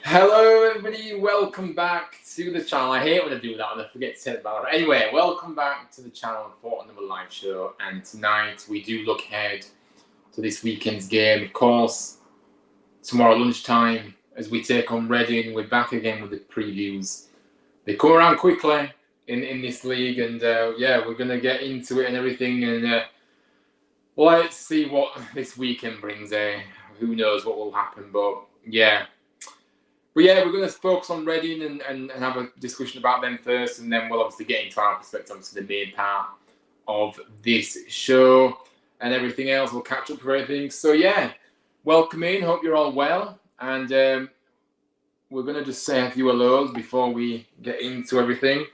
Hello everybody, welcome back to the channel. I hate when I do that and I forget to say it about it. Anyway, welcome back to the channel for another live show, and tonight we do look ahead to this weekend's game. Of course, tomorrow lunchtime as we take on Reading, we're back again with the previews. They come around quickly in this league, and yeah, we're going to get into it and everything, and let's see what this weekend brings. Who knows what will happen, but yeah. But yeah, we're going to focus on Reading and have a discussion about them first, and then we'll obviously get into our perspective to the main part of this show and everything else. We'll catch up with everything. So yeah, welcome in. Hope you're all well. And we're going to just say a few hellos before we get into everything.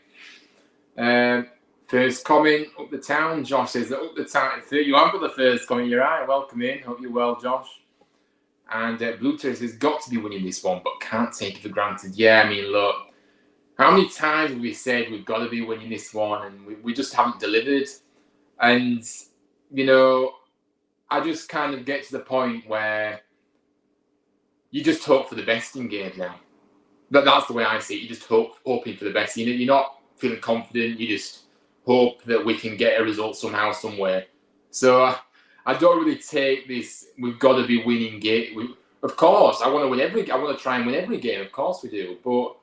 First comment, up the town. Josh says that up the town. You have got the first comment. You're right. Welcome in. Hope you're well, Josh. And Blue Terrace has got to be winning this one, but can't take it for granted. Yeah, I mean, look, how many times have we said we've got to be winning this one, and we just haven't delivered? And, you know, I just kind of get to the point where you just hope for the best in games now. That's the way I see it. You just hoping for the best. You're not feeling confident. You just hope that we can get a result somehow, somewhere. So I don't really take this, we've got to be winning game. Of course, I want to win I want to try and win every game. Of course we do. But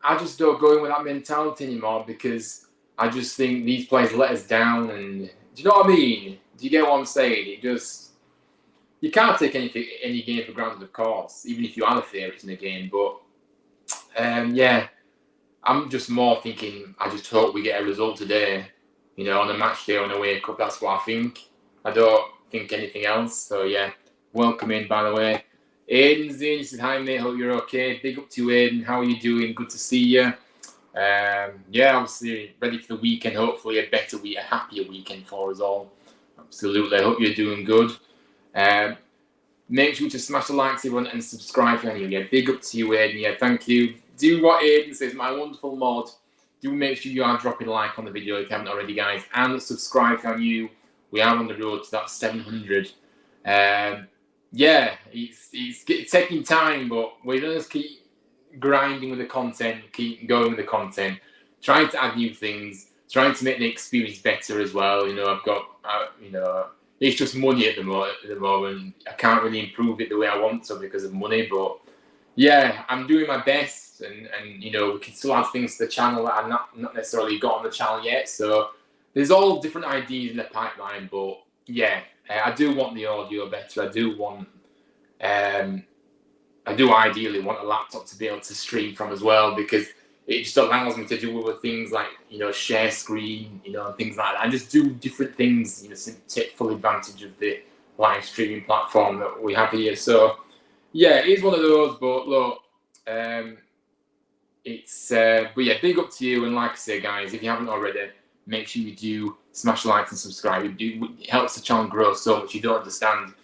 I just don't go in with that mentality anymore, because I just think these players let us down. And do you know what I mean? Do you get what I'm saying? You can't take any game for granted, of course, even if you are the favourites in the game. But yeah, I'm just more thinking, I just hope we get a result today, you know, on a match day, on a wake up. That's what I think. I don't think anything else. So yeah, welcome in, by the way. Aiden's in. He said, hi mate, hope you're okay. Big up to you, Aiden. How are you doing? Good to see you. Yeah, obviously ready for the weekend. Hopefully a better week, a happier weekend for us all. Absolutely. I hope you're doing good. Make sure to smash the likes, everyone, and subscribe if you're new. Yeah, big up to you, Aiden. Yeah, thank you. Do what Aiden says, my wonderful mod. Do make sure you are dropping a like on the video if you haven't already, guys, and subscribe if you're new. We are on the road to that 700. Yeah, it's taking time, but we're going to keep grinding with the content, keep going with the content, trying to add new things, trying to make the experience better as well. You know, I've got, you know, it's just money at the moment. I can't really improve it the way I want to because of money, but yeah, I'm doing my best, and you know, we can still add things to the channel that I've not necessarily got on the channel yet. So there's all different ideas in the pipeline, but yeah, I do want the audio better. I do ideally want a laptop to be able to stream from as well, because it just allows me to do other things like, you know, share screen, you know, things like that, and just do different things, you know, to take full advantage of the live streaming platform that we have here. So yeah, it is one of those, but look, but yeah, big up to you. And like I say, guys, if you haven't already, make sure you do smash the like and subscribe. It helps the channel grow so much, you don't understand.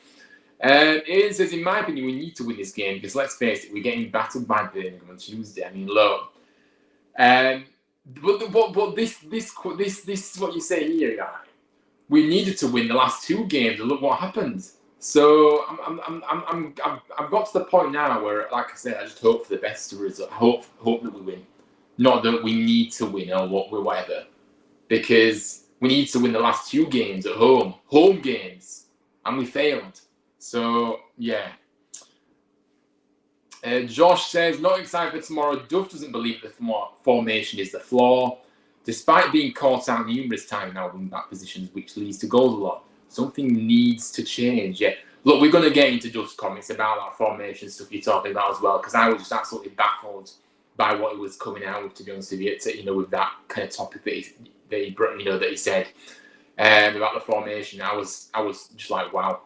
Ian says, in my opinion, we need to win this game, because let's face it, we're getting battered by Birmingham on Tuesday. I mean, look. But this is what you say here, guy. We needed to win the last two games, and look what happened. So I've got to the point now where, like I said, I just hope for the best result. Hope that we win, not that we need to win or whatever. Because we need to win the last two games at home games, and we failed. So, yeah. Josh says, not excited for tomorrow. Duff doesn't believe the formation is the flaw. Despite being caught out numerous times now in back positions, which leads to goals a lot. Something needs to change, yeah. Look, we're going to get into Duff's comments about that formation stuff you're talking about as well, because I was just absolutely baffled by what he was coming out with, to be honest with you, you know, with that kind of topic that he said about the formation. I was just like, wow.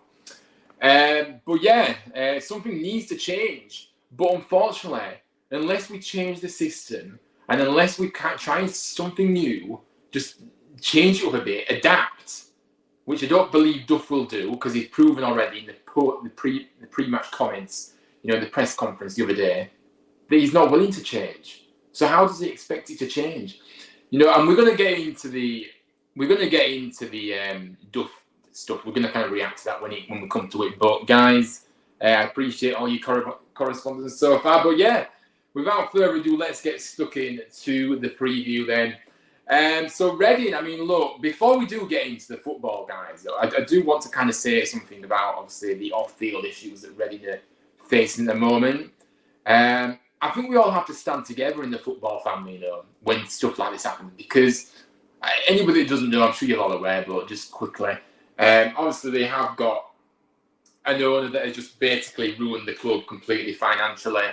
But yeah, something needs to change. But unfortunately, unless we change the system and unless we can't try something new, just change it up a bit, adapt, which I don't believe Duff will do because he's proven already in the pre-match comments, in the press conference the other day, that he's not willing to change. So how does he expect it to change? And we're going to get into the Duff stuff. We're going to kind of react to that when we come to it. But guys, I appreciate all your correspondence so far. But yeah, without further ado, let's get stuck into the preview then. So Reading, look, before we do get into the football, guys, I do want to kind of say something about, obviously, the off-field issues that Reading are facing at the moment. I think we all have to stand together in the football family, when stuff like this happens, because anybody that doesn't know, I'm sure you're all aware, but just quickly, obviously they have got an owner that has just basically ruined the club completely financially,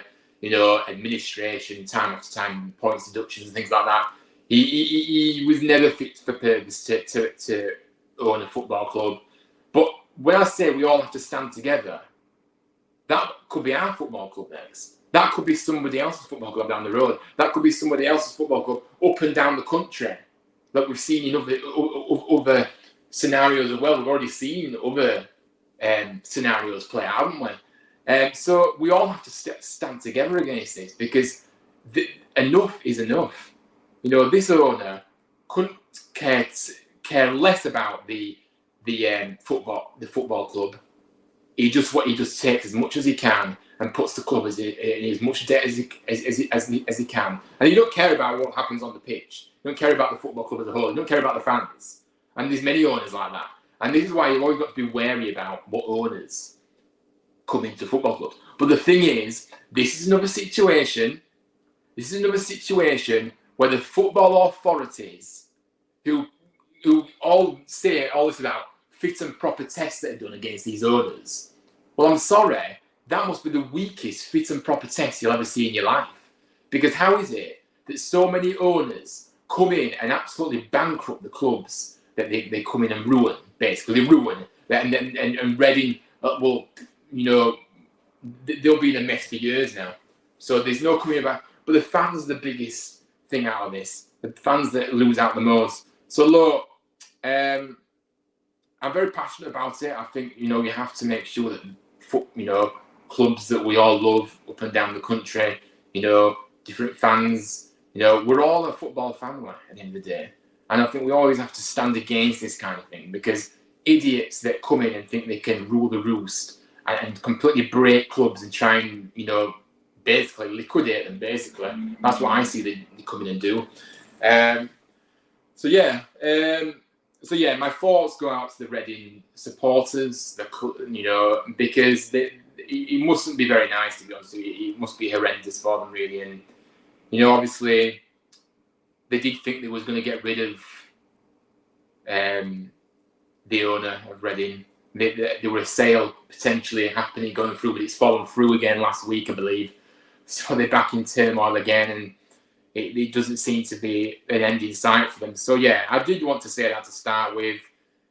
administration, time after time, points deductions and things like that. He was never fit for purpose to own a football club. But when I say we all have to stand together, that could be our football club next. That could be somebody else's football club down the road. That could be somebody else's football club up and down the country. Like we've seen in other scenarios as well. We've already seen other scenarios play out, haven't we? So we all have to stand together against this because enough is enough. This owner couldn't care less about the football club. He just takes as much as he can and puts the club in as much debt as he can. And you don't care about what happens on the pitch. You don't care about the football club as a whole. You don't care about the fans. And there's many owners like that. And this is why you've always got to be wary about what owners come into football clubs. But the thing is, this is another situation where the football authorities, who all say all this about fit and proper tests that are done against these owners, well, I'm sorry, that must be the weakest fit and proper test you'll ever see in your life. Because how is it that so many owners come in and absolutely bankrupt the clubs that they come in and ruin, basically ruin, and Reading, they'll be in a mess for years now. So there's no coming back. But the fans are the biggest thing out of this. The fans that lose out the most. So look, I'm very passionate about it. I think, you have to make sure that, clubs that we all love up and down the country, different fans, we're all a football family at the end of the day. And I think we always have to stand against this kind of thing because idiots that come in and think they can rule the roost and completely break clubs and try and, basically liquidate them, basically. That's what I see they come in and do. So yeah, my thoughts go out to the Reading supporters, because it mustn't be very nice, to be honest with you. It must be horrendous for them, really. And, obviously, they did think they was going to get rid of the owner of Reading. There were a sale potentially happening, going through, but it's fallen through again last week, I believe. So they're back in turmoil again, and it doesn't seem to be an end in sight for them. So yeah, I did want to say that to start with.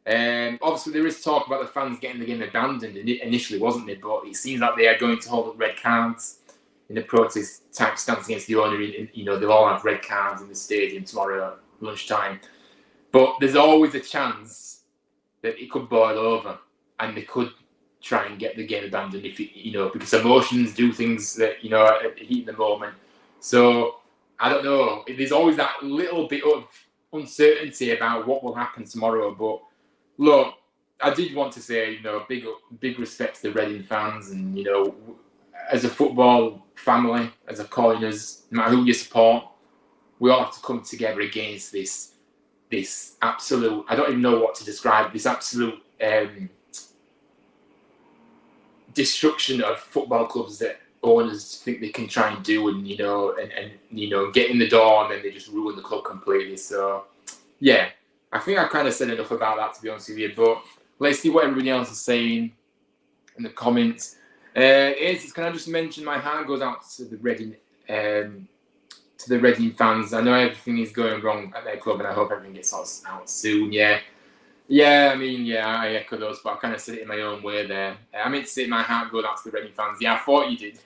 Obviously, there is talk about the fans getting the game abandoned initially, wasn't there? But it seems like they are going to hold up red cards in the protest type stance against the owner. They'll all have red cards in the stadium tomorrow at lunchtime. But there's always a chance that it could boil over and they could try and get the game abandoned because emotions do things that, at the heat of the moment. So, I don't know. There's always that little bit of uncertainty about what will happen tomorrow. But look, I did want to say, big respect to the Reading fans, and as a football family, as a coiners, no matter who you support, we all have to come together against this absolute. I don't even know what to describe. This absolute destruction of football clubs that owners think they can try and do, and get in the door, and then they just ruin the club completely. So yeah, I think I kind of said enough about that, to be honest with you. But let's see what everybody else is saying in the comments. Can I just mention my heart goes out to the Reading fans. I know everything is going wrong at their club, and I hope everything gets out soon. I echo those, but I kind of said it in my own way there. I meant to say my heart goes out to the Reading fans. Yeah, I thought you did.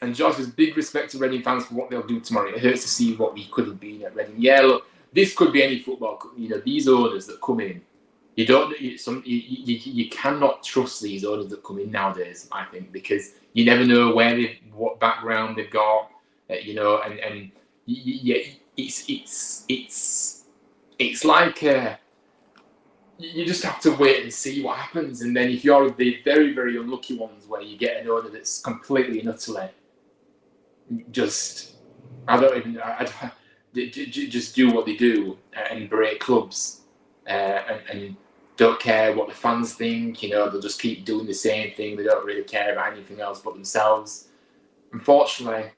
And Josh has big respect to Reading fans for what they'll do tomorrow. It hurts to see what we could have been at Reading. Yeah, look, this could be any football. These owners that come in, you cannot trust these owners that come in nowadays. I think because you never know what background they've got. And it's like you just have to wait and see what happens. And then if you're the very, very unlucky ones where you get an owner that's completely and utterly just do what they do and break clubs and don't care what the fans think. They'll just keep doing the same thing. They don't really care about anything else but themselves. Unfortunately,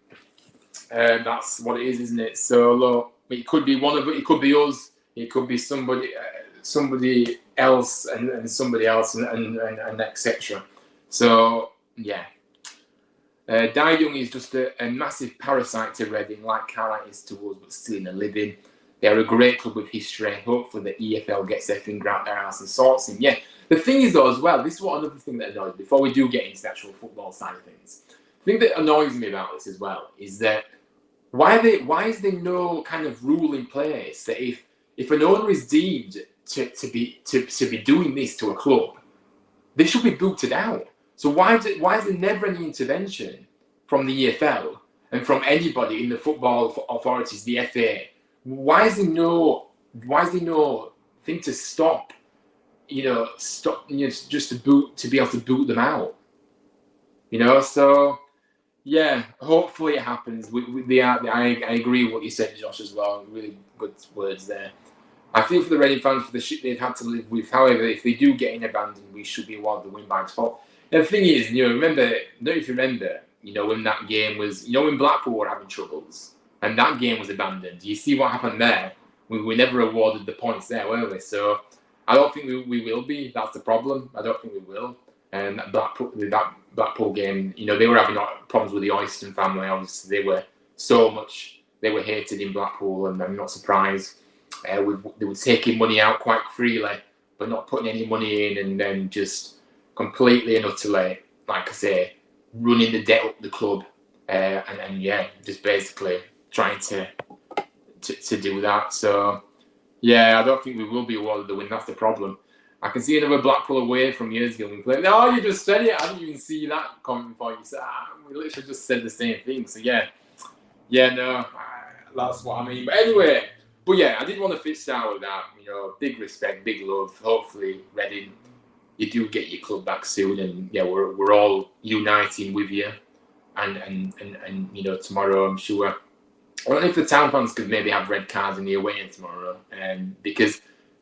that's what it is, isn't it? So look, it could be one of it. It could be us. It could be somebody else, and somebody else, and etc. So yeah. Dai Young is just a massive parasite to Reading, like Cartwright is to us, but still in a living. They're a great club with history. Hopefully the EFL gets their finger out their ass and sorts him. Yeah. The thing is though as well, this is what another thing that annoys me, before we do get into the actual football side of things. The thing that annoys me about this as well is that why is there no kind of rule in place that if an owner is deemed to be doing this to a club, they should be booted out. So why is there never any intervention from the EFL and from anybody in the football authorities, the FA? Why is there no thing to stop? Just to be able to boot them out. So yeah, hopefully it happens. I agree with what you said, Josh, as well. Really good words there. I feel for the Reading fans for the shit they've had to live with. However, if they do get abandoned, we should be awarded the win by default. And the thing is, remember, when that game was, when Blackpool were having troubles and that game was abandoned, you see what happened there? We were never awarded the points there, were we? So I don't think we will be. That's the problem. I don't think we will. And that Blackpool game, they were having problems with the Oyston family. Obviously, they were hated in Blackpool, and I'm not surprised. They were taking money out quite freely, but not putting any money in, and then just completely and utterly, like I say, running the debt up the club, and just basically trying to do that. So yeah, I don't think we will be awarded the win. That's the problem. I can see another Blackpool away from years ago. We played. No, you just said it. I didn't even see that comment before. You said we literally just said the same thing. So no, that's what I mean. But anyway. But yeah, I did want to fit start with that. Big respect, big love. Hopefully, Reading, you do get your club back soon, and yeah, we're all uniting with you. And tomorrow, I'm sure. I don't know if the town fans could maybe have red cards in the away end tomorrow, because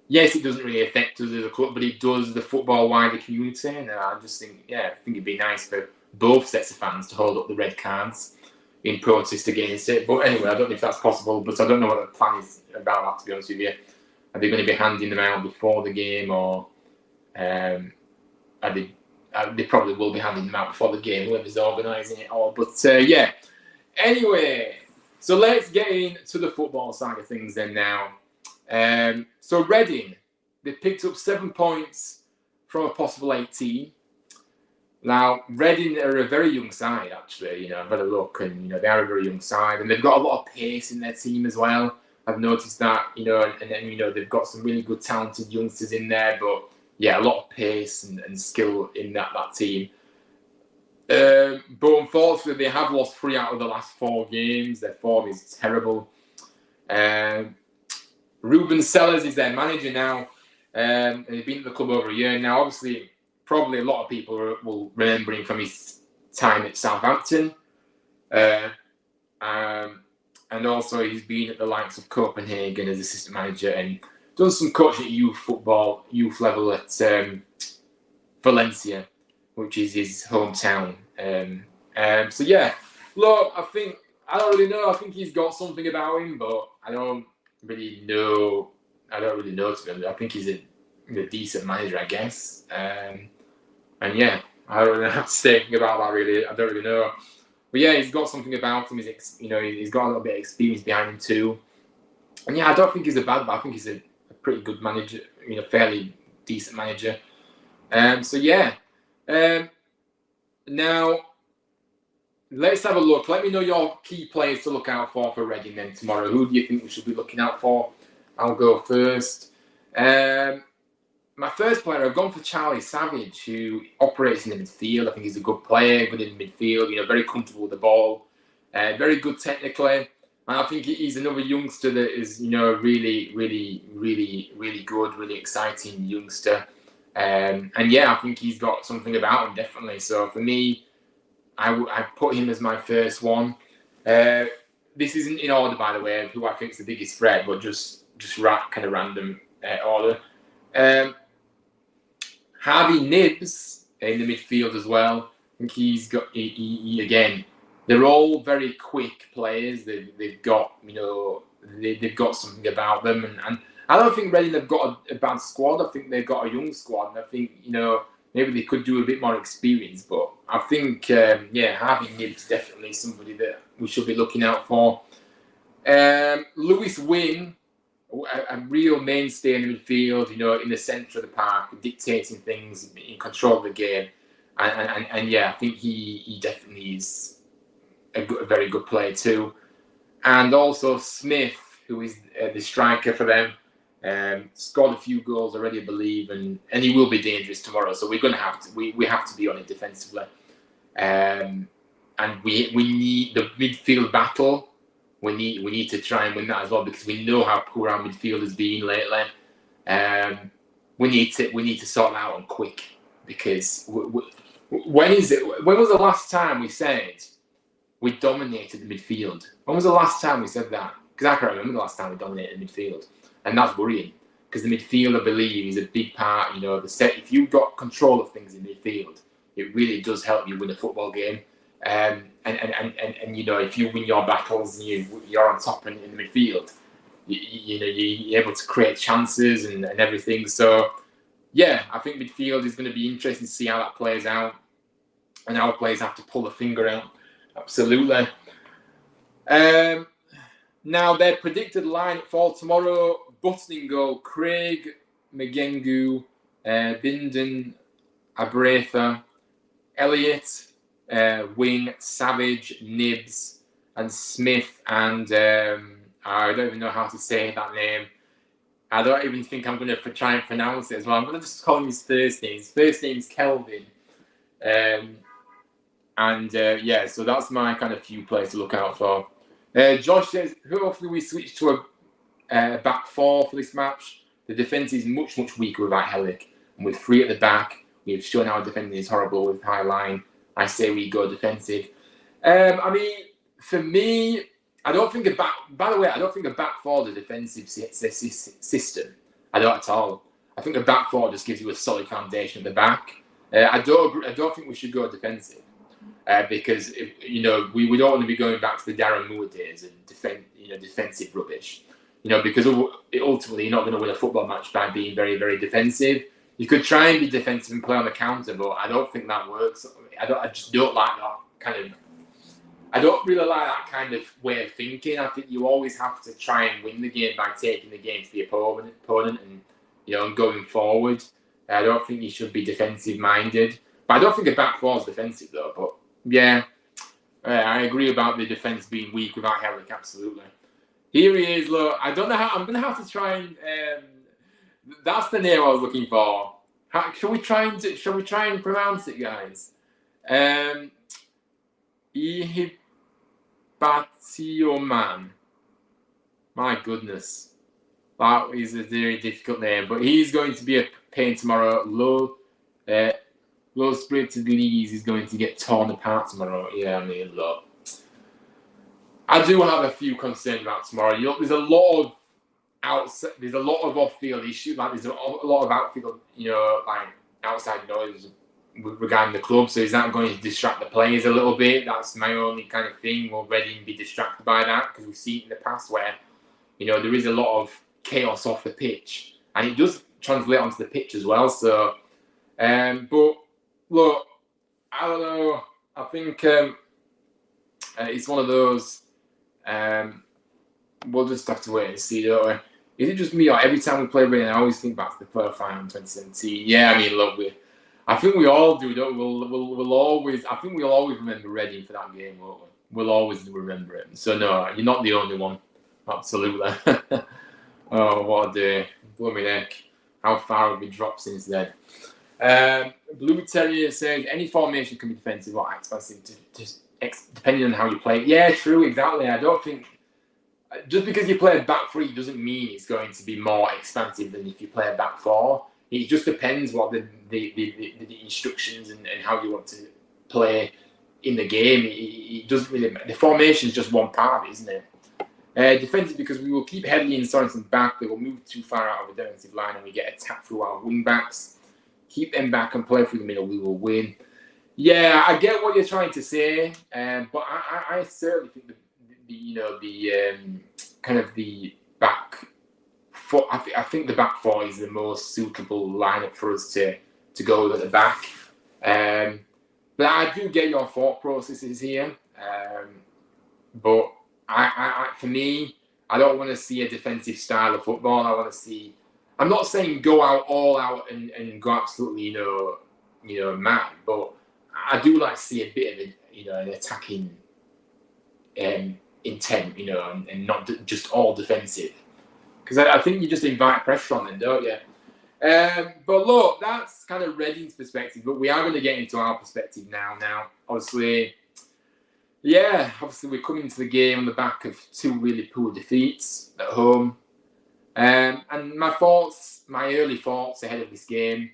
yes, it doesn't really affect us as a club, but it does the football wider community. And I just think, I think it'd be nice for both sets of fans to hold up the red cards in protest against it. But anyway, I don't know if that's possible, but I don't know what the plan is about that, to be honest with you. Are they going to be handing them out before the game, or they probably will be handing them out before the game, whoever's organising it all. But yeah, anyway, so let's get into the football side of things then now. So Reading, they picked up 7 points from a possible 18. Now, Reading are a very young side, actually. I've had a look, and they are a very young side, and they've got a lot of pace in their team as well. I've noticed that, and then they've got some really good, talented youngsters in there, but yeah, a lot of pace and skill in that team. But unfortunately, they have lost 3 out of the last 4 games. Their form is terrible. Ruben Sellers is their manager now, and he's been at the club over a year now. Obviously, probably a lot of people will remember him from his time at Southampton. And also he's been at the likes of Copenhagen as assistant manager and done some coaching at youth level at Valencia, which is his hometown. So yeah, look, I don't really know. I think he's got something about him, but I don't really know, to be honest. I think he's a decent manager, I guess. And yeah, I don't really have to say anything about that, really. I don't really know. But yeah, he's got something about him. He's got a little bit of experience behind him too. And yeah, I don't think he's a bad, but I think he's a pretty good manager, fairly decent manager. So yeah. Now, let's have a look. Let me know your key players to look out for Reading then tomorrow. Who do you think we should be looking out for? I'll go first. My first player, I've gone for Charlie Savage, who operates in the midfield. I think he's a good player, good in the midfield, very comfortable with the ball, very good technically. And I think he's another youngster that is, really, really, really, really good, really exciting youngster. And yeah, I think he's got something about him, definitely. So for me, I put him as my first one. This isn't in order, by the way, of who I think is the biggest threat, but just kind of random order. Harvey Nibbs in the midfield as well. I think he's got, again, they're all very quick players. They've got, they've got something about them. And I don't think Reading have got a bad squad. I think they've got a young squad. And I think, maybe they could do a bit more experience. But I think, Harvey Nibbs definitely somebody that we should be looking out for. Lewis Wing, a real mainstay in the midfield, in the centre of the park, dictating things, in control of the game. And yeah, I think he definitely is a very good player too. And also Smith, who is the striker for them, scored a few goals already, I believe, and he will be dangerous tomorrow. So we're going to have to we have to be on it defensively, and we need the midfield battle. We need to try and win that as well, because we know how poor our midfield has been lately. We need to sort that out on quick, because when was the last time we said we dominated the midfield? When was the last time we said that? Because I can't remember the last time we dominated the midfield, and that's worrying, because the midfield, I believe, is a big part. The set. If you've got control of things in midfield, it really does help you win a football game. And if you win your battles and you're on top in the midfield, you're able to create chances and everything. So yeah, I think midfield is going to be interesting to see how that plays out, and our players have to pull the finger out. Absolutely. Now their predicted lineup for tomorrow: Button in goal, Craig, Magengu, Bindon, Abretha, Elliott, Wing, Savage, Nibbs, and Smith, and I don't even know how to say that name. I don't even think I'm going to try and pronounce it as well. I'm going to just call him his first name. His first name's Kelvin. So that's my kind of few players to look out for. Josh says, hopefully we switch to a back four for this match. The defence is much, much weaker without Hellick. And with three at the back, we've shown our defending is horrible with high line. I say we go defensive. For me, I don't think a back four is a defensive system. I don't at all. I think a back four just gives you a solid foundation at the back. I don't think we should go defensive, because we don't want to be going back to the Darren Moore days and defensive rubbish. Because ultimately you're not going to win a football match by being very, very defensive. You could try and be defensive and play on the counter, but I don't think that works. I just don't like that kind of. I don't really like that kind of way of thinking. I think you always have to try and win the game by taking the game to the opponent and going forward. I don't think you should be defensive minded. But I don't think a back four is defensive though. But yeah, I agree about the defense being weak without Hellick. Absolutely. Here he is. Look, I don't know how. I'm going to have to try and. That's the name I was looking for. Shall we try and pronounce it, guys? Ihibatioman. My goodness, that is a very difficult name. But he's going to be a pain tomorrow. Low-spirited Lees is going to get torn apart tomorrow. Yeah, look, I do have a few concerns about tomorrow. There's a lot of off-field issues. Like there's a lot of outfield, outside noise regarding the club. So is that going to distract the players a little bit? That's my only kind of thing. Will Reading be distracted by that? Because we've seen in the past where, there is a lot of chaos off the pitch, and it does translate onto the pitch as well. So, but look, I don't know. I think it's one of those. We'll just have to wait and see, don't we? Is it just me, or every time we play Reading, I always think back to the playoff final in 2017? Yeah, look, I think we all do, don't we? We'll always. I think we'll always remember Reading for that game, won't we? We'll always remember it. So no, you're not the only one. Absolutely. Oh, what a day! Blow me neck. How far have we dropped since then? Blue Terrier says any formation can be defensive or expansive, depending on how you play. Yeah, true, exactly. I don't think just because you play a back three doesn't mean it's going to be more expansive than if you play a back four. It just depends what the instructions and how you want to play in the game. It doesn't really. The formation is just one part of it, isn't it? Defensive because we will keep Headley and Sorensen back. They will move too far out of the defensive line and we get attacked through our wing backs. Keep them back and play through the middle. We will win. Yeah, I get what you're trying to say, but I certainly think the kind of the back four. I think the back four is the most suitable lineup for us to go with at the back. But I do get your thought processes here. But for me, I don't want to see a defensive style of football. I want to see. I'm not saying go all out and go absolutely, mad, but I do like to see a bit of an attacking intent, and not just all defensive. Because I think you just invite pressure on them, don't you? But look, that's kind of Reading's perspective, but we are going to get into our perspective now. Now, obviously we're coming to the game on the back of two really poor defeats at home. And my early thoughts ahead of this game,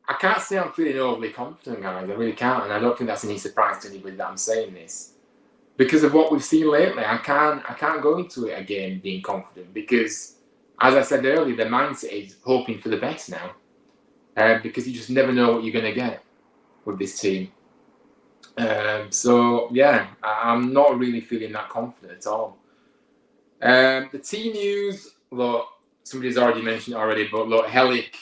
I can't say I'm feeling overly confident, guys. I really can't, and I don't think that's any surprise to anybody that I'm saying this. Because of what we've seen lately, I can't go into it again being confident because, as I said earlier, the mindset is hoping for the best now. Because you just never know what you're going to get with this team. So, yeah, I'm not really feeling that confident at all. The team news, look, somebody's already mentioned it already, but look, Helik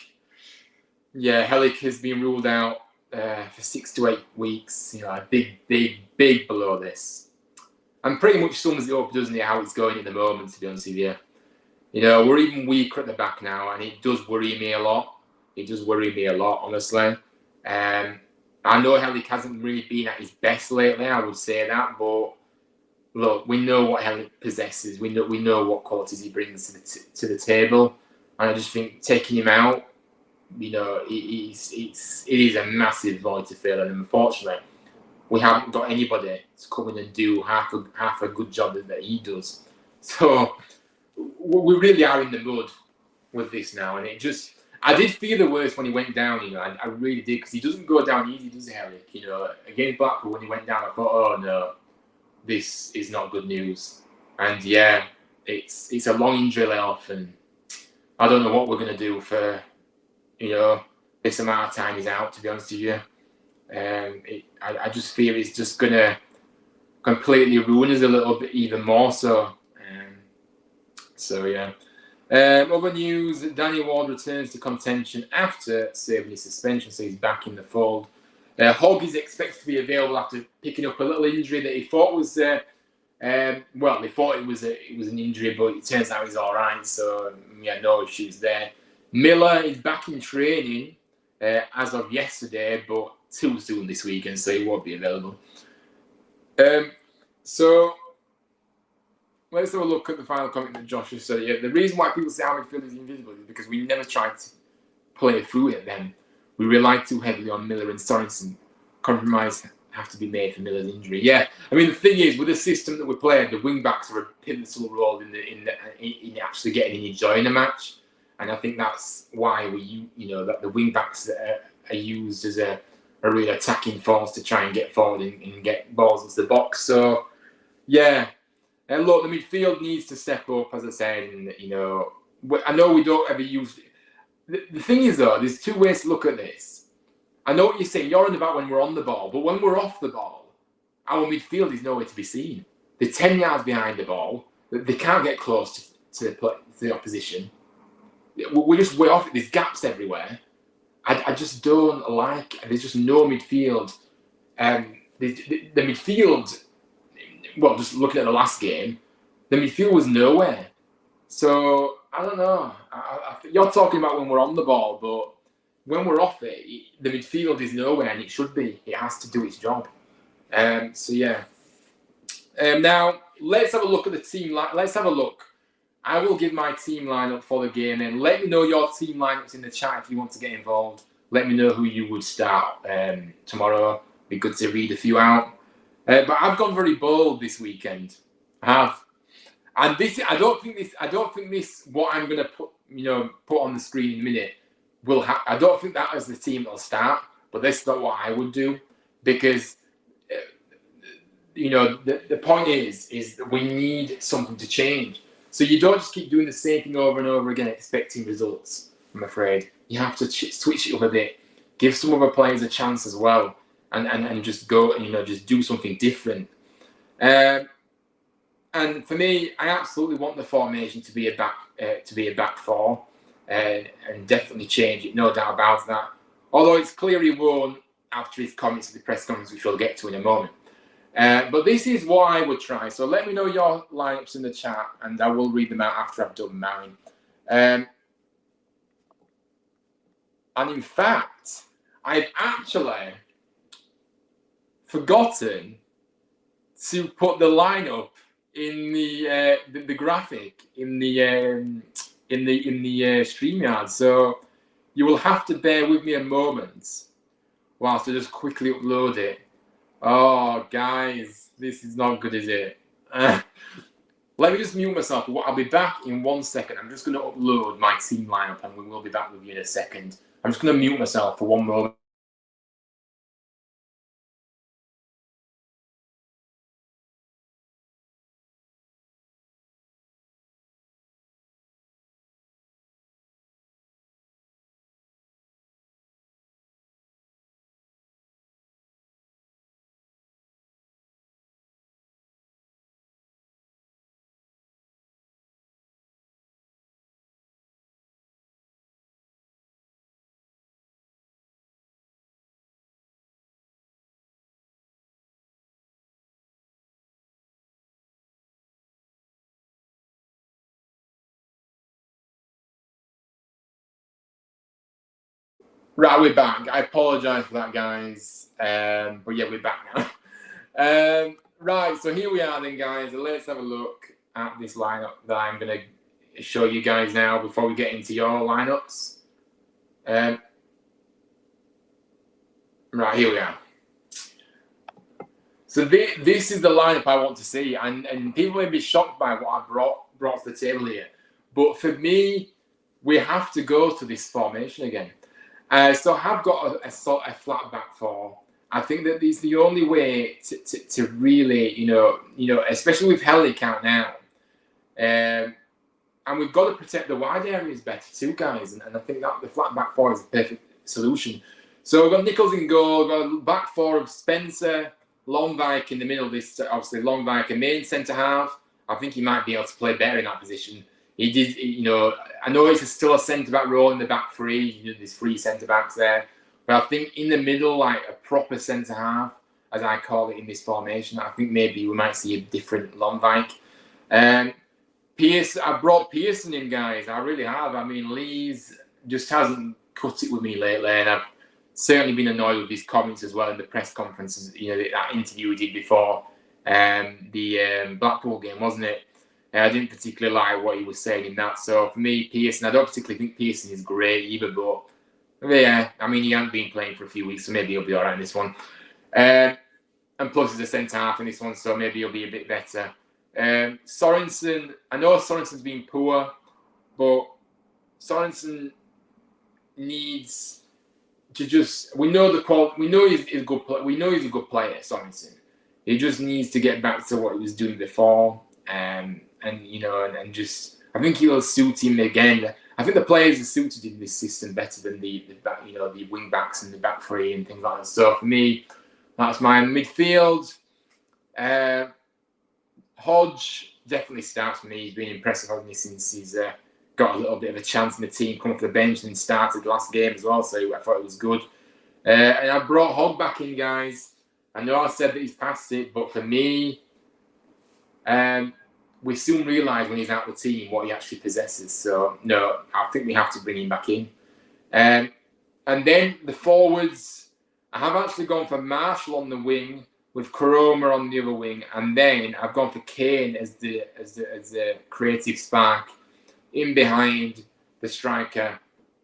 has been ruled out for 6 to 8 weeks. A big below this. And pretty much sums it up, doesn't it, how it's going at the moment, to be honest with you. We're even weaker at the back now, and it does worry me a lot. Honestly. I know Helik hasn't really been at his best lately, I would say that, but look, we know what Helik possesses. We know what qualities he brings to the table, and I just think taking him out, it is a massive void to fill, and unfortunately, we haven't got anybody to come in and do half a good job that he does. So we really are in the mud with this now, and I did feel the worst when he went down. I really did, because he doesn't go down easy, does he, Helik? Against Blackpool when he went down, I thought, oh no, this is not good news. And yeah, it's a long injury layoff, and I don't know what we're going to do for, this amount of time he's out, to be honest with you. I just fear it's just going to completely ruin us a little bit even more so. So yeah. Other news, Danny Ward returns to contention after serving his suspension, so he's back in the fold. Hogg is expected to be available after picking up a little injury that he thought was, they thought it was an injury, but it turns out he's all right, so yeah, no issues there. Miller is back in training as of yesterday, but too soon this weekend, so he won't be available. So let's have a look at the final comment that Josh has said. Yeah, the reason why people say our midfield is invisible is because we never tried to play through it then. We relied too heavily on Miller and Sorensen. Compromise have to be made for Miller's injury. Yeah, I mean, the thing is, with the system that we're playing, the wing-backs are a pivotal role in actually getting any joy in a match. And I think that's why that the wing-backs are used as a real attacking force to try and get forward and get balls into the box. So, yeah. And look, the midfield needs to step up, as I said. And, I know we don't ever use... The thing is, though, there's two ways to look at this. I know what you're saying. You're on about when we're on the ball. But when we're off the ball, our midfield is nowhere to be seen. They're 10 yards behind the ball. They can't get close to the opposition. We're just way off it. There's gaps everywhere. I just don't like... There's just no midfield. The midfield... Well, just looking at the last game, the midfield was nowhere. So, I don't know. You're talking about when we're on the ball, but when we're off it, the midfield is nowhere, and it should be. It has to do its job. So yeah. Now let's have a look at the team. Let's have a look. I will give my team lineup for the game, and let me know your team lineups in the chat if you want to get involved. Let me know who you would start tomorrow. Be good to read a few out. But I've gone very bold this weekend. I have, and I don't think this. What I'm going to put on the screen in a minute will have. I don't think that is the team that'll start. But that's not what I would do, because the point is that we need something to change. So you don't just keep doing the same thing over and over again, expecting results. I'm afraid you have to switch it up a bit, give some other players a chance as well, and just go, just do something different. And for me, I absolutely want the formation to be a back four, and definitely change it, no doubt about that. Although it's clear he won't after his comments at the press conference, which we'll get to in a moment. But this is what I would try. So let me know your lineups in the chat, and I will read them out after I've done mine. And in fact, I've actually forgotten to put the lineup in the graphic in the StreamYard. So you will have to bear with me a moment whilst I just quickly upload it. Oh, guys, this is not good, is it? Let me just mute myself. I'll be back in 1 second. I'm just going to upload my team lineup, and we will be back with you in a second. I'm just going to mute myself for one moment. Right, we're back. I apologise for that, guys. But yeah, we're back now. Right, so here we are then, guys. Let's have a look at this lineup that I'm going to show you guys now before we get into your lineups. Right, here we are. So this is the lineup I want to see, and people may be shocked by what I brought to the table here. But for me, we have to go to this formation again. So I've got a flat back four. I think that this is the only way to really, especially with Helly count now. And we've got to protect the wide areas better too, guys. And I think that the flat back four is a perfect solution. So we've got Nichols in goal, we've got a back four of Spencer, Longvik in the middle. This obviously Longvik, a main centre half. I think he might be able to play better in that position. He did, I know it's still a centre-back role in the back three. There's three centre-backs there. But I think in the middle, like a proper centre-half, as I call it in this formation, I think maybe we might see a different Longvik. I brought Pearson in, guys. I really have. I mean, Lee's just hasn't cut it with me lately. And I've certainly been annoyed with his comments as well in the press conferences, that interview we did before the Blackpool game, wasn't it? I didn't particularly like what he was saying in that. So for me, Pearson, I don't particularly think Pearson is great either. But yeah, I mean, he hasn't been playing for a few weeks, so maybe he'll be all right in this one. And plus, he's a centre half in this one, so maybe he'll be a bit better. Sorensen, I know Sorensen's been poor, but Sorensen needs to just. We know the quality. We know he's a good player. We know he's a good player, Sorensen. He just needs to get back to what he was doing before. And just I think he'll suit him again. I think the players are suited in this system better than the wing backs and the back three and things like that. So for me, that's my midfield. Hodge definitely starts for me. He's been impressive on me since he's got a little bit of a chance in the team, come off the bench and started last game as well. So I thought it was good. And I brought Hogg back in, guys. I know I said that he's past it, but for me, we soon realise when he's out of the team what he actually possesses. So, no, I think we have to bring him back in. And And then the forwards, I have actually gone for Marshall on the wing with Koroma on the other wing, and then I've gone for Kane as the creative spark in behind the striker.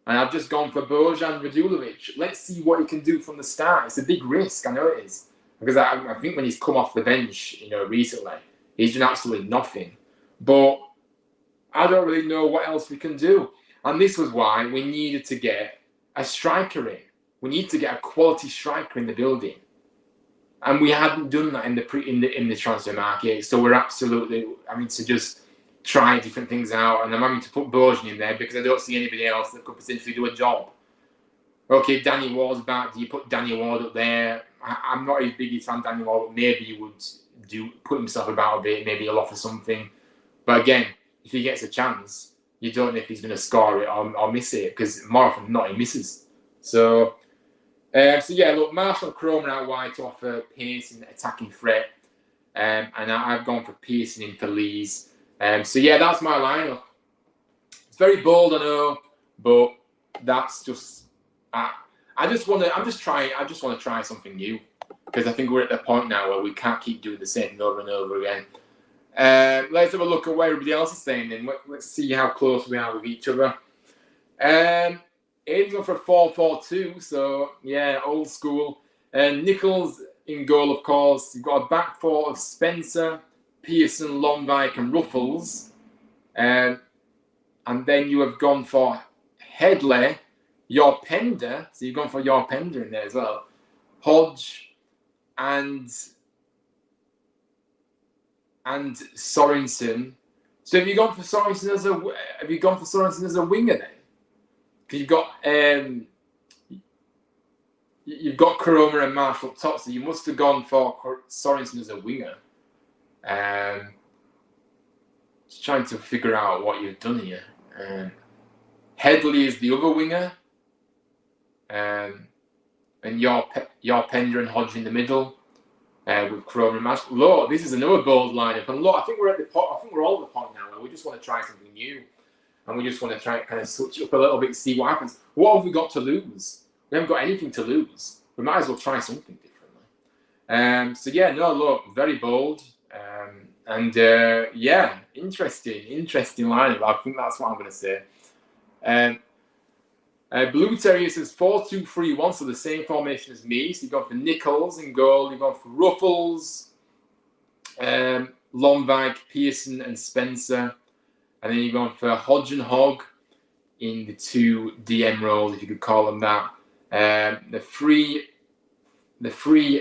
And I've just gone for Bojan Radulovic. Let's see what he can do from the start. It's a big risk, I know it is. Because I think when he's come off the bench, recently, he's done absolutely nothing. But I don't really know what else we can do. And this was why we needed to get a striker in. We need to get a quality striker in the building. And we hadn't done that in the transfer market. So we're absolutely having to just try different things out. And I'm having to put Bojan in there because I don't see anybody else that could potentially do a job. Okay, Danny Ward's back. Do you put Danny Ward up there? I'm not as big a fan of Danny Ward, but maybe he would put himself about a bit. Maybe he'll offer something. But again, if he gets a chance, you don't know if he's going to score it or miss it, because more often than not, he misses. So yeah, look, Marshall and Koroma out wide to offer pace and attacking threat. And I've gone for Pearson in for Lees. So yeah, that's my lineup. It's very bold, I know, but that's just I just want to try something new, because I think we're at the point now where we can't keep doing the same thing over and over again. Let's have a look at what everybody else is saying, and let's see how close we are with each other. Aiden's gone for a 4-4-2, so yeah, old school. Nichols in goal, of course. You've got a back four of Spencer, Pearson, Lomvik, and Ruffles. And then you have gone for Headley, Yorpender. So you've gone for Yorpender in there as well. Hodge and Sorensen. So have you gone for Sorensen as a winger then? Because you've got Koroma and Marshall up top, so you must have gone for Sorensen as a winger. Just trying to figure out what you've done here. Headley is the other winger, and Yorpender and Hodge in the middle, with Koroma and Marshall. Look, this is another bold lineup, and look, I think we're all at the point now where we just want to try something new. And we just want to try and kind of switch up a little bit, see what happens. What have we got to lose? We haven't got anything to lose. We might as well try something differently. So yeah, no, look, very bold. Yeah, interesting lineup. I think that's what I'm going to say. Blue Terrier says 4-2-3-1, so the same formation as me. So you've gone for Nichols in goal. You've gone for Ruffles, Lomvik, Pearson, and Spencer. And then you've gone for Hodge and Hogg in the two DM roles, if you could call them that. The three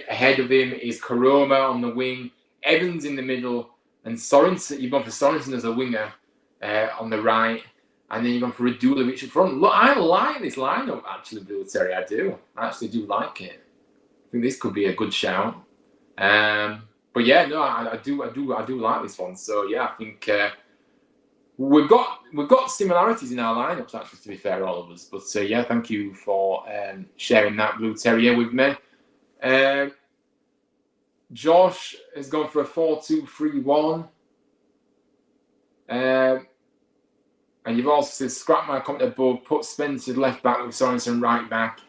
ahead of him is Koroma on the wing, Evans in the middle, and Sorensen. You've gone for Sorensen as a winger on the right, and then you've gone for Radulovic in front. Look, I like this lineup actually, Blue Terry. I actually do like it. I think this could be a good shout. But yeah, no, I do like this one. So yeah, I think. We've got similarities in our lineups, actually, to be fair, all of us. But yeah, thank you for sharing that, Blue Terrier, with me. Josh has gone for a 4-2-3-1. And you've also said, scrap my comment above, put Spencer left back with Sorensen right back,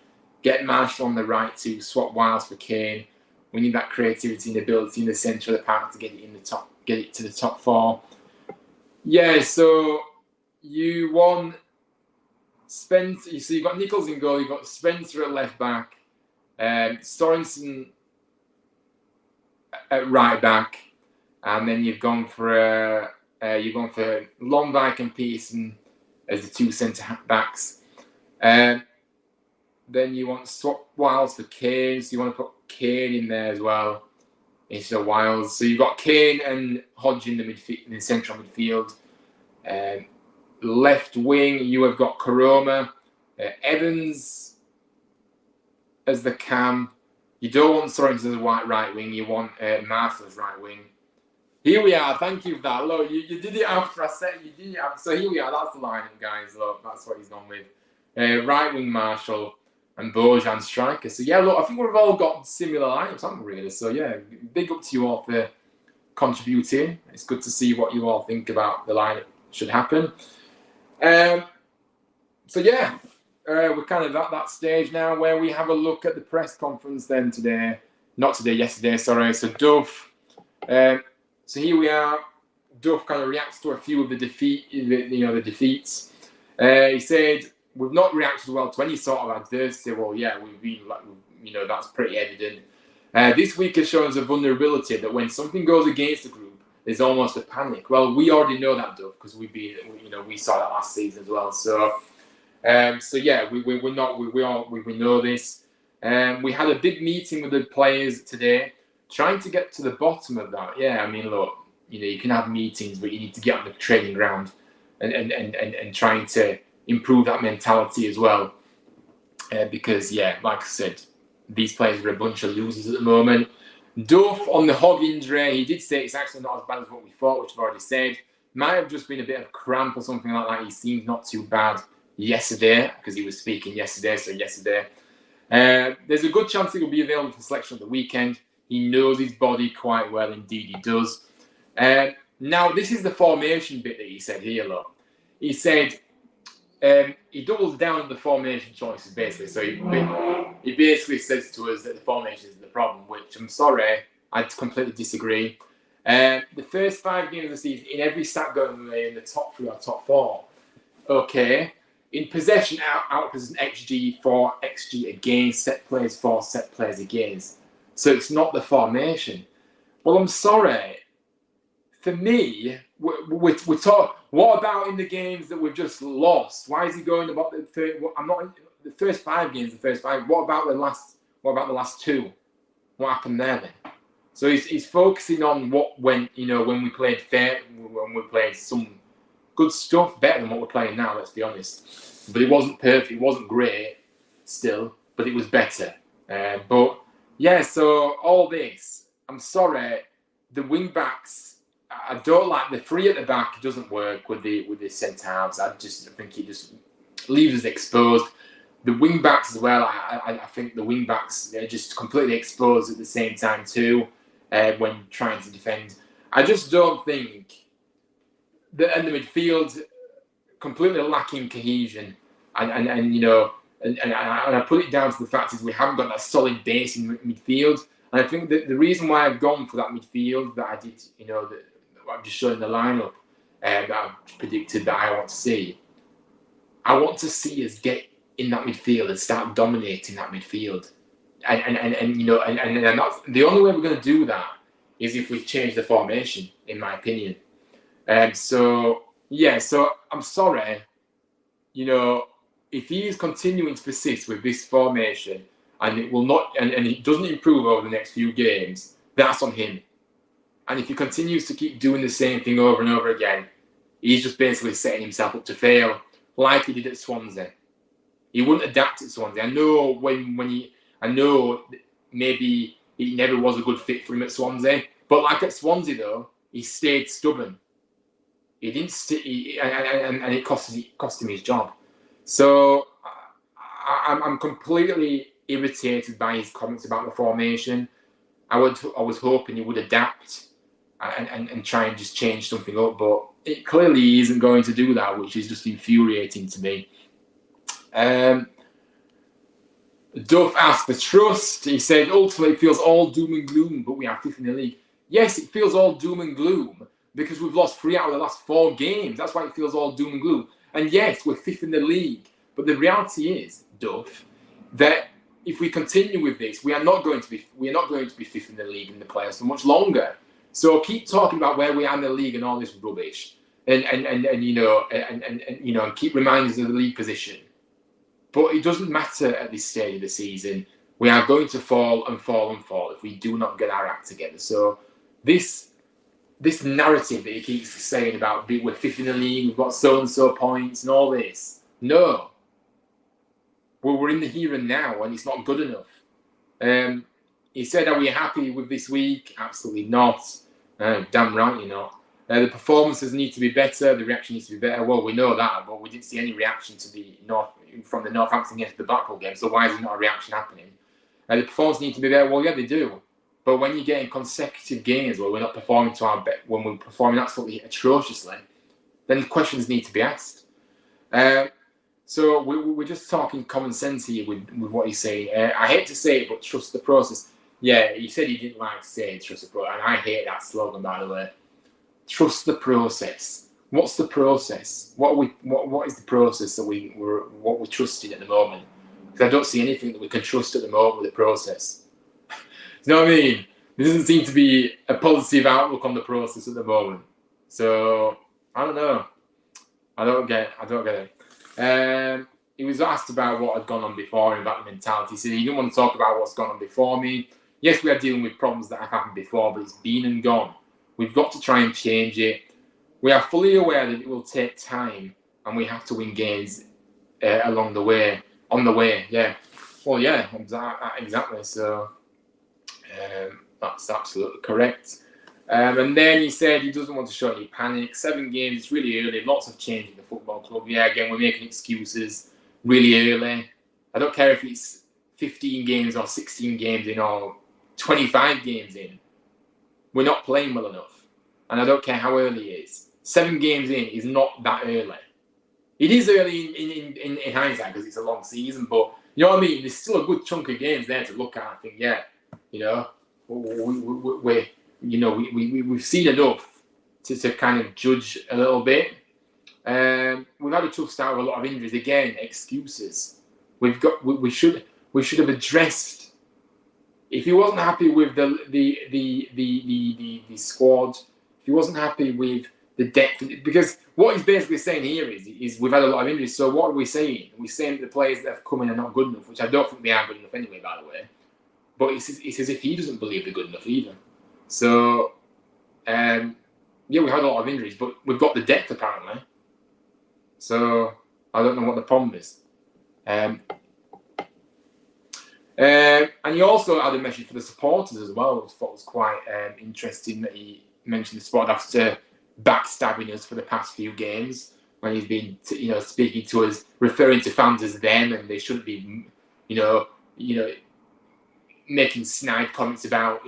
get Marshall on the right too, swap Wiles for Kane. We need that creativity and ability in the centre of the park to get it to the top four. Yeah, so you want Spencer. So you've got Nichols in goal. You've got Spencer at left back, Sorensen at right back, and then you've gone for Lomvik and Pearson as the two centre backs. Then you want swap Wiles for Kane. So you want to put Kane in there as well. Instead of Wiles. So you've got Kane and Hodge in the central midfield. Left wing, you have got Koroma, Evans as the cam. You don't want Sorensen as a right wing. You want Marshall as right wing. Here we are. Thank you for that. Look, you did it after I said you did it after. So here we are. That's the lineup, guys. Look, that's what he's gone with. Right wing Marshall and Bojan striker. So yeah, look, I think we've all got similar lineups, haven't we, really? So yeah, big up to you all for contributing. It's good to see what you all think about the lineup should happen. So yeah, we're kind of at that stage now where we have a look at the press conference then yesterday, sorry. So Duff, so here we are. Duff kind of reacts to a few of the defeats. He said, we've not reacted well to any sort of adversity. Well, yeah, we've been that's pretty evident. This week has shown us a vulnerability that when something goes against the group, there's almost a panic. Well, we already know that, Duff, because we saw that last season as well. So yeah, we know this. We had a big meeting with the players today, trying to get to the bottom of that. Yeah, I mean, look, you can have meetings, but you need to get on the training ground and trying to improve that mentality as well. Because, yeah, like I said, these players are a bunch of losers at the moment. Duff, on the Hogg injury, he did say it's actually not as bad as what we thought, which I've already said. Might have just been a bit of cramp or something like that. He seemed not too bad yesterday, because he was speaking yesterday, there's a good chance he will be available for selection at the weekend. He knows his body quite well, indeed he does. Now, this is the formation bit that he said here, look. He said he doubles down on the formation choices, basically. So he basically says to us that the formation is the problem, which I'm sorry, I completely disagree. The first 5 games of the season, in every stat going away in the top 3 or top 4, okay. In possession, out as an XG for, XG against, set plays for, set plays against. So it's not the formation. Well, I'm sorry. For me, we're talking. What about in the games that we've just lost? Why is he going about the third? I'm not the first 5 games. The first 5. What about the last? What about the last 2? What happened there then? So he's focusing on when we played fair, when we played some good stuff, better than what we're playing now. Let's be honest. But it wasn't perfect. It wasn't great still, but it was better. But yeah. So all this, I'm sorry, the wing backs. I don't like the 3 at the back. It doesn't work with the centre halves. I think it just leaves us exposed. The wing backs as well. I think the wing backs are just completely exposed at the same time too when trying to defend. I just don't think that in the midfield completely lacking cohesion and I put it down to the fact is we haven't got that solid base in midfield. And I think that the reason why I've gone for that midfield that I did, that I've just shown the lineup that I've predicted that I want to see. I want to see us get in that midfield and start dominating that midfield. And that's the only way we're going to do that is if we change the formation, in my opinion. So I'm sorry, if he is continuing to persist with this formation and it will not, and it doesn't improve over the next few games, that's on him. And if he continues to keep doing the same thing over and over again, he's just basically setting himself up to fail, like he did at Swansea. He wouldn't adapt at Swansea. I know maybe he never was a good fit for him at Swansea, but like at Swansea though, he stayed stubborn. He didn't and it cost him his job. So I'm completely irritated by his comments about the formation. I was hoping he would adapt and try and just change something up, but it clearly isn't going to do that, which is just infuriating to me. Duff asked for trust. He said, ultimately, it feels all doom and gloom, but we are 5th in the league. Yes, it feels all doom and gloom because we've lost 3 out of the last 4 games. That's why it feels all doom and gloom. And yes, we're 5th in the league. But the reality is, Duff, that if we continue with this, we are not going to be 5th in the league in the playoffs for much longer. So keep talking about where we are in the league and all this rubbish, and keep reminding us of the league position. But it doesn't matter at this stage of the season. We are going to fall and fall and fall if we do not get our act together. So this narrative that he keeps saying about we're 5th in the league, we've got so and so points and all this, no. We're in the here and now, and it's not good enough. He said, are we happy with this week? Absolutely not. Damn right you're not. The performances need to be better. The reaction needs to be better. Well, we know that, but we didn't see any reaction from the Northampton against the Blackpool game. So why is there not a reaction happening? The performances need to be better. Well, yeah, they do. But when you're getting consecutive games where we're not performing to our best, when we're performing absolutely atrociously, then the questions need to be asked. So we're just talking common sense here with what he's saying. I hate to say it, but trust the process. Yeah, he said he didn't like to say trust the process, and I hate that slogan, by the way. Trust the process. What's the process? What is the process that we're trusting at the moment? Because I don't see anything that we can trust at the moment with the process. You know what I mean? There doesn't seem to be a positive outlook on the process at the moment. So I don't know. I don't get it. He was asked about what had gone on before him, about the mentality. He said he didn't want to talk about what's gone on before me. Yes, we are dealing with problems that have happened before, but it's been and gone. We've got to try and change it. We are fully aware that it will take time, and we have to win games along the way. On the way, yeah. Well, yeah, exactly. So that's absolutely correct. And then he said he doesn't want to show any panic. 7 games, it's really early. Lots of change in the football club. Yeah, again, we're making excuses really early. I don't care if it's 15 games or 16 games in or 25 games in. We're not playing well enough. And I don't care how early it is. 7 games in is not that early. It is early in hindsight because it's a long season, but you know what I mean? There's still a good chunk of games there to look at. I think, yeah, you know, we've seen enough to kind of judge a little bit. We've had a tough start with a lot of injuries. Again, excuses. We should have addressed. If he wasn't happy with the squad, if he wasn't happy with the depth, because what he's basically saying here is we've had a lot of injuries. So what are we saying? We're saying that the players that have come in are not good enough, which I don't think they are good enough anyway, by the way. But it's as if he doesn't believe they're good enough either. So, yeah, we've had a lot of injuries, but we've got the depth apparently. So I don't know what the problem is. And he also had a message for the supporters as well, which I thought was quite interesting that he mentioned the support after backstabbing us for the past few games when he's been, speaking to us, referring to fans as them, and they shouldn't be, making snide comments about,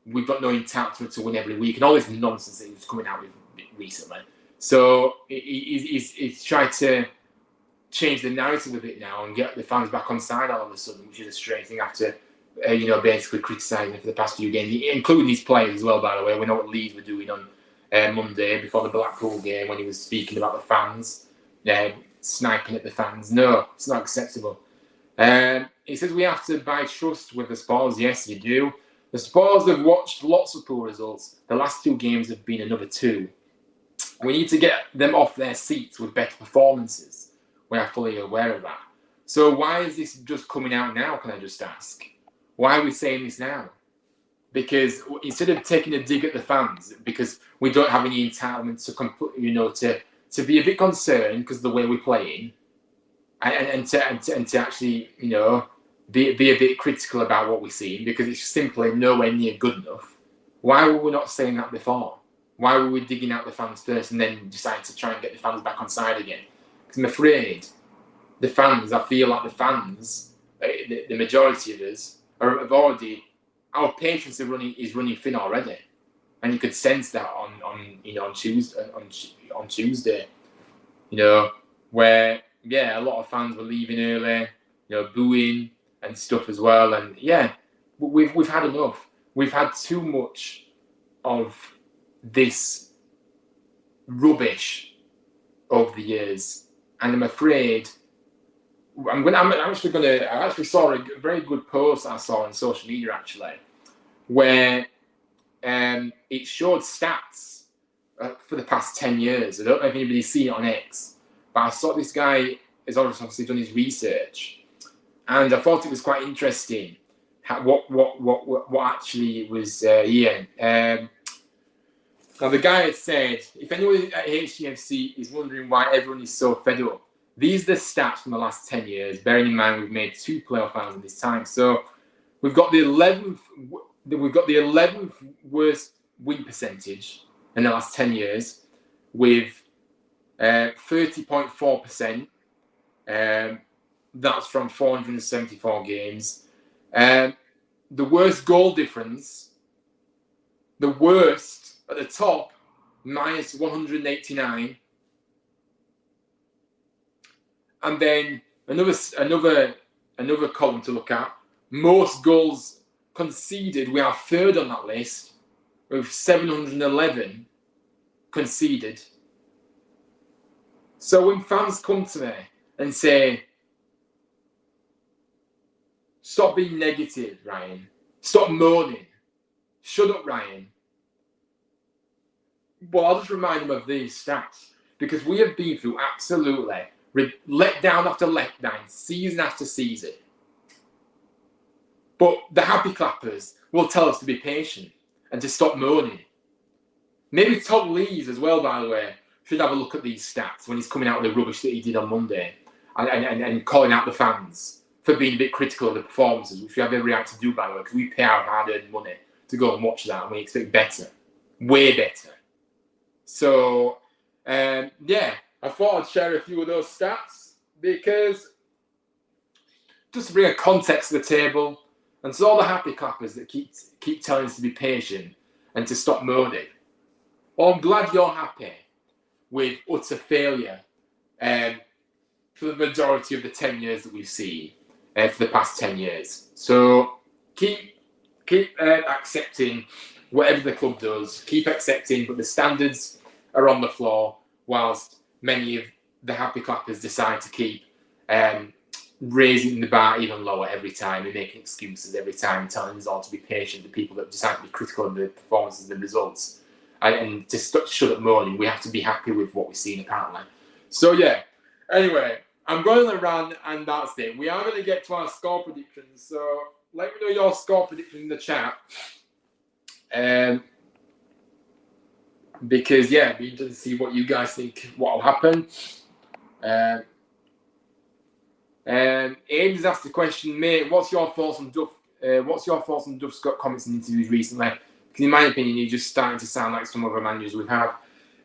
we've got no entitlement to win every week and all this nonsense that he was coming out with recently. So he's tried to change the narrative a bit now and get the fans back on side all of a sudden, which is a strange thing after, basically criticising for the past few games, including these players as well, by the way. We know what Leeds were doing on Monday before the Blackpool game when he was speaking about the fans, sniping at the fans. No, it's not acceptable. He says we have to buy trust with the Spurs. Yes, you do. The Spurs have watched lots of poor results. The last 2 games have been another 2. We need to get them off their seats with better performances. We are fully aware of that. So why is this just coming out now, can I just ask? Why are we saying this now? Because instead of taking a dig at the fans, because we don't have any entitlement to be a bit concerned because of the way we're playing, and to actually, be a bit critical about what we're seeing because it's simply nowhere near good enough. Why were we not saying that before? Why were we digging out the fans first and then deciding to try and get the fans back on side again? Because I'm afraid I feel like the fans, the majority of us, have already, our patience is running thin already, and you could sense that on Tuesday, where a lot of fans were leaving early, booing and stuff as well, and we've had enough. We've had too much of this rubbish over the years, and I'm afraid. I actually saw a very good post I saw on social media actually, where it showed stats for the past 10 years. I don't know if anybody's seen it on X, but I saw this guy has obviously done his research, and I thought it was quite interesting what actually was here. Now the guy had said, if anyone at HTFC is wondering why everyone is so fed up, these are the stats from the last 10 years, bearing in mind we've made 2 playoff finals in this time. So we've got the 11th worst win percentage in the last 10 years with 30.4%. That's from 474 games. The worst goal difference, the worst at the top, minus 189. And then another column to look at. Most goals conceded. We are third on that list with 711 conceded. So when fans come to me and say, stop being negative, Ryan. Stop moaning. Shut up, Ryan. Well, I'll just remind them of these stats. Because we have been through absolutely letdown after letdown, season after season. But the happy clappers will tell us to be patient and to stop moaning. Maybe Todd Lees as well, by the way, should have a look at these stats when he's coming out with the rubbish that he did on Monday and calling out the fans for being a bit critical of the performances, which we have every right to do, by the way, because we pay our hard-earned money to go and watch that and we expect better. Way better. So, yeah, I thought I'd share a few of those stats because just to bring a context to the table, and so all the happy clappers that keep telling us to be patient and to stop moaning. Well, I'm glad you're happy with utter failure for the majority of the 10 years that we've seen for the past 10 years. So keep accepting whatever the club does. Keep accepting, but the standards are on the floor whilst many of the happy clappers decide to keep raising the bar even lower every time and making excuses every time, telling us all to be patient, the people that decide to be critical of the performances and the results. And to shut up moaning, we have to be happy with what we've seen, apparently. So, yeah. Anyway, I'm going on a rant, and that's it. We are going to get to our score predictions. So, let me know your score prediction in the chat. Because, yeah, it'd be interesting to see what you guys think what will happen. Ames asked the question, mate, what's your thoughts on Duff Scott comments in interviews recently? Because in my opinion, he's just starting to sound like some other managers we've had.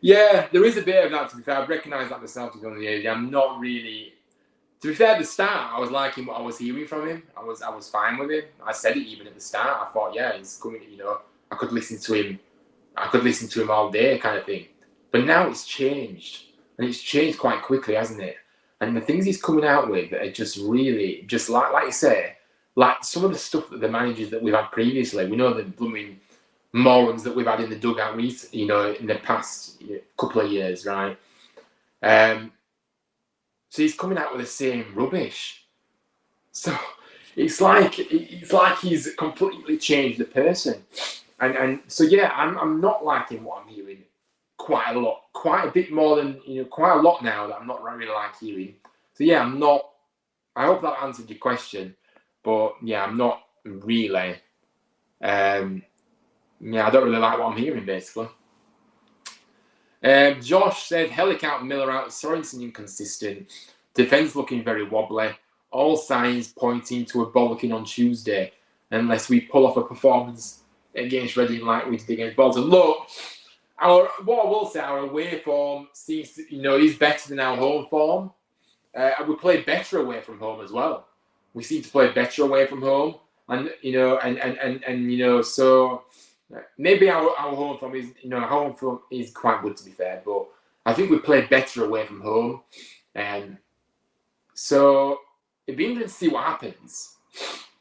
Yeah, there is a bit of that, to be fair. I've recognised that myself, to be honest. I'm not really... To be fair, at the start, I was liking what I was hearing from him. I was fine with him. I said it even at the start. I thought, yeah, he's coming, I could listen to him. I could listen to him all day, kind of thing. But now it's changed. And it's changed quite quickly, hasn't it? And the things he's coming out with are just really, just like you say, like some of the stuff that the managers that we've had previously, we know the blooming morons that we've had in the dugout, in the past couple of years, right? So he's coming out with the same rubbish. So it's like he's completely changed the person, and so yeah, I'm not liking what I'm hearing quite a lot, quite a bit more than quite a lot now that I'm not really like hearing. So yeah, I'm not. I hope that answered your question, but yeah, I'm not really. Yeah, I don't really like what I'm hearing, basically. Josh said, Hellick out, Miller out, Sorensen inconsistent, defence looking very wobbly, all signs pointing to a bollocking on Tuesday, unless we pull off a performance against Reading like we did against Bolton. Look, what I will say, our away form seems to, is better than our home form. We play better away from home as well. We seem to play better away from home, and so... Maybe our home form is, home form is quite good, to be fair, but I think we played better away from home, so it'd be interesting to see what happens.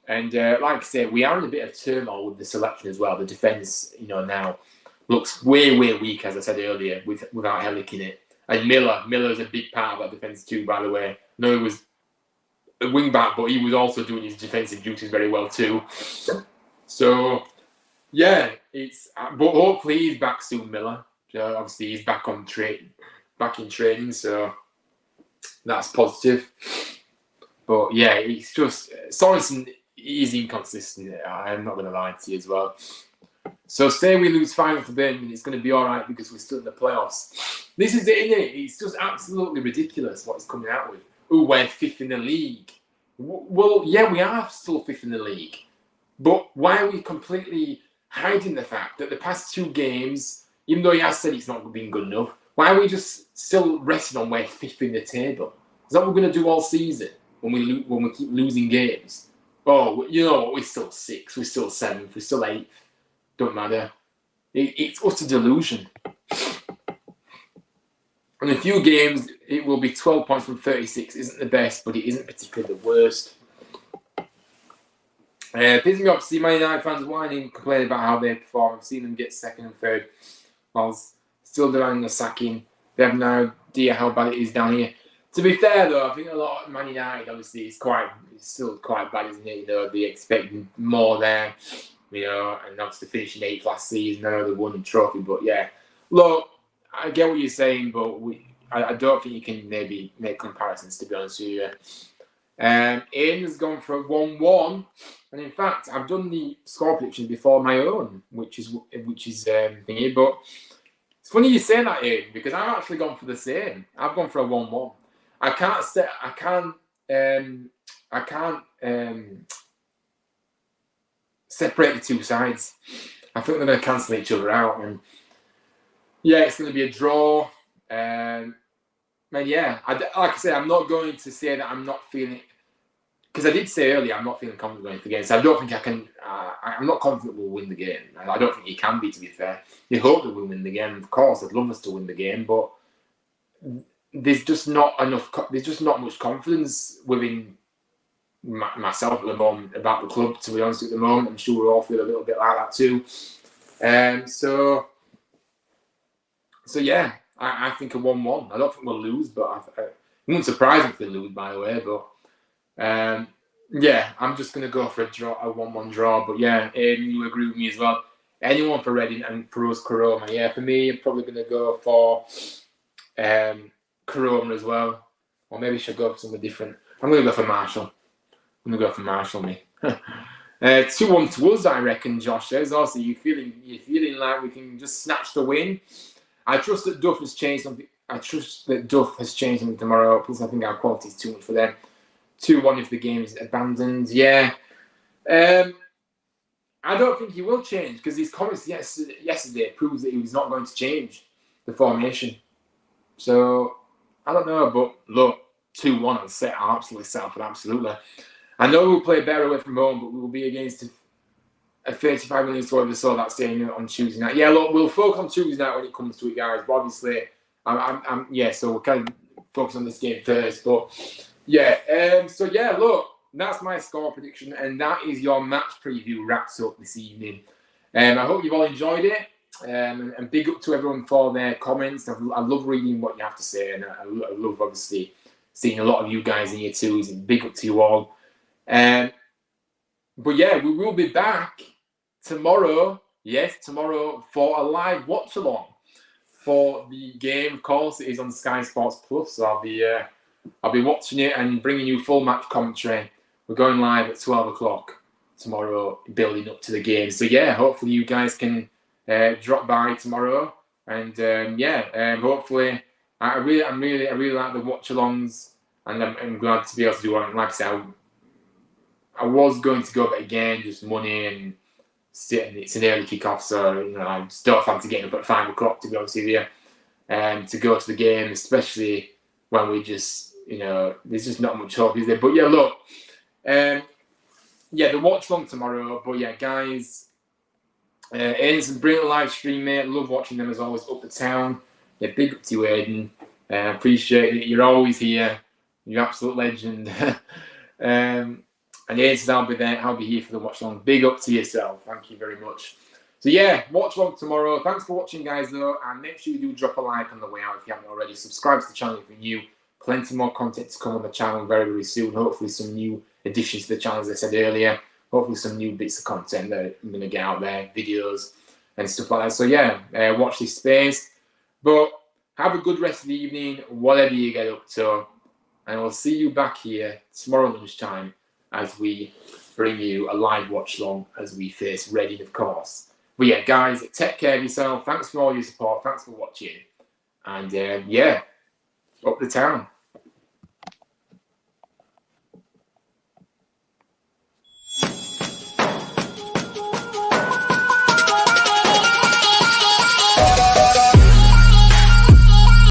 And like I say, we are in a bit of turmoil with the selection as well. The defence, now looks way weak, as I said earlier, without Hellick in it. And Miller's a big part of that defence too, by the way. No, he was a wing back, but he was also doing his defensive duties very well too. So. Yeah, but hopefully he's back soon, Miller. Obviously, he's back in training, so that's positive. But yeah, it's just Sorensen is inconsistent. I'm not going to lie to you as well. So say we lose 5 to Birmingham, it's going to be all right because we're still in the playoffs. This is it, isn't it? It's just absolutely ridiculous what he's coming out with. Oh, we're 5th in the league. Well, yeah, we are still 5th in the league. But why are we completely hiding the fact that the past 2 games, even though he has said it's not been good enough, why are we just still resting on we're 5th in the table? Is that what we're going to do all season when we keep losing games? Oh, we're still 6th, we're still 7th, we're still 8th. Don't matter. It's utter delusion. In a few games, it will be 12 points from 36. Isn't the best, but it isn't particularly the worst. Pisses me off to see Man United fans whining, complaining about how they perform. I've seen them get second and third, whilst still demanding the sacking. They have no idea how bad it is down here. To be fair, though, I think a lot of Man United, obviously, it's still quite bad, isn't it? You know, they expect more there, you know, and obviously finishing 8th last season. I know they won the trophy, but yeah. Look, I get what you're saying, but I don't think you can maybe make comparisons, to be honest with you. Aiden's gone for a 1-1, and in fact, I've done the score prediction before my own, which is thingy. But it's funny you say that, Aiden, because I've actually gone for the same. I've gone for a 1-1. I can't separate the two sides. I think they're going to cancel each other out, and yeah, it's going to be a draw. And yeah, like I said, I'm not going to say that I'm not feeling, because I did say earlier I'm not feeling confident going into the game. So I don't think I can. I'm not confident we'll win the game. I don't think you can be, to be fair. You hope that we'll win the game. Of course, I'd love us to win the game, but there's just not enough. There's just not much confidence within myself at the moment about the club. To be honest, at the moment, I'm sure we all feel a little bit like that too. So yeah. I think a 1-1. I don't think we'll lose, but it wouldn't surprise me if we lose, by the way. But yeah, I'm just going to go for a 1-1 draw. But yeah, Aiden, you agree with me as well. Anyone for Reading and for us, Koroma. Yeah, for me, I'm probably going to go for Koroma as well. Or maybe I should go for something different. I'm going to go for Marshall. Me. 2-1 to us, I reckon, Josh says. Also, you're feeling like we can just snatch the win. I trust that Duff has changed something. Tomorrow, because I think our quality is too much for them. 2-1 if the game is abandoned. Yeah. I don't think he will change, because his comments yesterday proves that he was not going to change the formation. So, I don't know, but look, 2-1 on set. I'll absolutely set up, absolutely. I know we'll play better away from home, but we will be against a 35 million score of that staying on Tuesday night. Yeah, look, we'll focus on Tuesday night when it comes to it, guys. But obviously, so we'll kind of focus on this game first. But yeah, so yeah, look, that's my score prediction, and that is your match preview wraps up this evening. I hope you've all enjoyed it, and big up to everyone for their comments. I love reading what you have to say, and I love obviously seeing a lot of you guys in here too. And big up to you all. But yeah, we will be back tomorrow. Yes, tomorrow for a live watch along for the game. Of course, it is on Sky Sports Plus, so I'll be watching it and bringing you full match commentary. We're going live at 12 o'clock tomorrow, building up to the game. So yeah, hopefully you guys can drop by tomorrow, and hopefully I really like the watch alongs, and I'm glad to be able to do one. Like I said, I was going to go, but again, just money and it's an early kick-off, so you know I just don't fancy getting up at 5 o'clock, to be honest with you, to go to the game, especially when we just, you know, there's just not much hope, is there? But yeah, look, the watch long tomorrow. But yeah, guys, Aiden's a brilliant live stream, mate. Love watching them as always up the town. Yeah, big up to you, Aiden. Appreciate it. You're always here. You're an absolute legend. And Aidan says I'll be here for the watch long. Big up to yourself. Thank you very much. So yeah, watch long tomorrow. Thanks for watching, guys, though, and make sure you do drop a like on the way out if you haven't already. Subscribe to the channel if you're new. Plenty more content to come on the channel very, very soon. Hopefully some new additions to the channel, as I said earlier. Hopefully some new bits of content that I'm going to get out there, videos and stuff like that. So yeah, watch this space. But have a good rest of the evening, whatever you get up to. And we'll see you back here tomorrow lunchtime as we bring you a live watch long as we face Reading, of course. But yeah, guys, take care of yourself. Thanks for all your support. Thanks for watching. And up the town.